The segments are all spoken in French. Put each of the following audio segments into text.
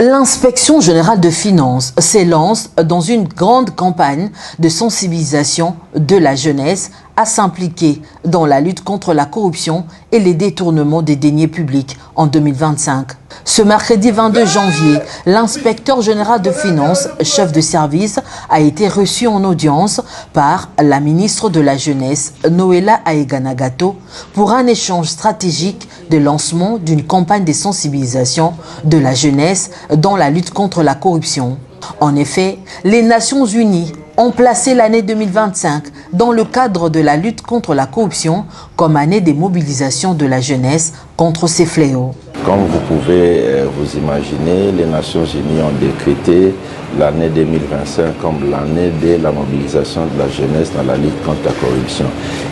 L'inspection générale de finances s'élance dans une grande campagne de sensibilisation de la jeunesse à s'impliquer dans la lutte contre la corruption et les détournements des deniers publics en 2025. Ce mercredi 22 janvier, l'inspecteur général de finances, chef de service, a été reçu en audience par la ministre de la Jeunesse, Noéla Aïga-Nagato, pour un échange stratégique de lancement d'une campagne de sensibilisation de la jeunesse dans la lutte contre la corruption. En effet, les Nations Unies ont placé l'année 2025 dans le cadre de la lutte contre la corruption comme année des mobilisations de la jeunesse contre ces fléaux. Comme vous pouvez vous imaginer, les Nations Unies ont décrété l'année 2025 comme l'année de la mobilisation de la jeunesse dans la lutte contre la corruption.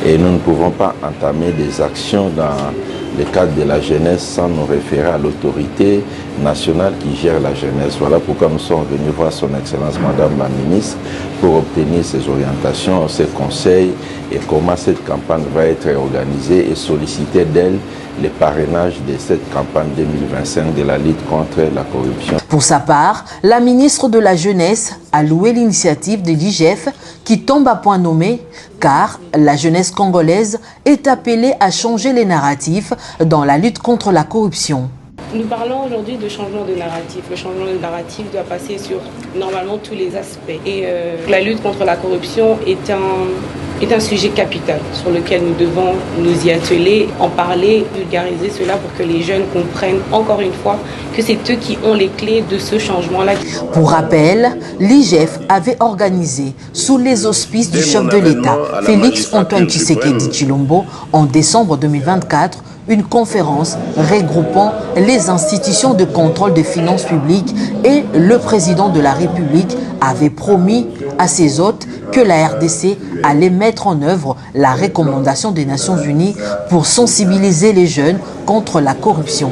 Et nous ne pouvons pas entamer des actions dans le cadre de la jeunesse sans nous référer à l'autorité nationale qui gère la jeunesse. Voilà pourquoi nous sommes venus voir son Excellence Madame la Ministre pour obtenir ses orientations, ses conseils et comment cette campagne va être organisée et solliciter d'elle le parrainage de cette campagne 2025 de la lutte contre la corruption. Pour sa part, la ministre de la Jeunesse a loué l'initiative de l'IGF qui tombe à point nommé car la jeunesse congolaise est appelée à changer les narratifs dans la lutte contre la corruption. Nous parlons aujourd'hui de changement de narratif. Le changement de narratif doit passer sur normalement tous les aspects. Et la lutte contre la corruption est un sujet capital sur lequel nous devons nous y atteler, en parler, vulgariser cela pour que les jeunes comprennent encore une fois que c'est eux qui ont les clés de ce changement-là. Pour rappel, l'IGF avait organisé, sous les auspices du chef de l'État, Félix Antoine Tshisekedi Tshilombo, en décembre 2024, une conférence regroupant les institutions de contrôle des finances publiques et le président de la République avait promis à ses hôtes que la RDC allait mettre en œuvre la recommandation des Nations Unies pour sensibiliser les jeunes contre la corruption.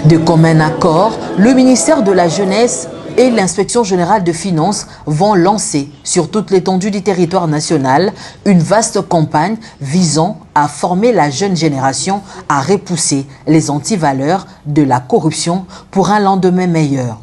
De commun accord, le ministère de la Jeunesse et l'inspection générale de finances vont lancer sur toute l'étendue du territoire national une vaste campagne visant à former la jeune génération à repousser les antivaleurs de la corruption pour un lendemain meilleur.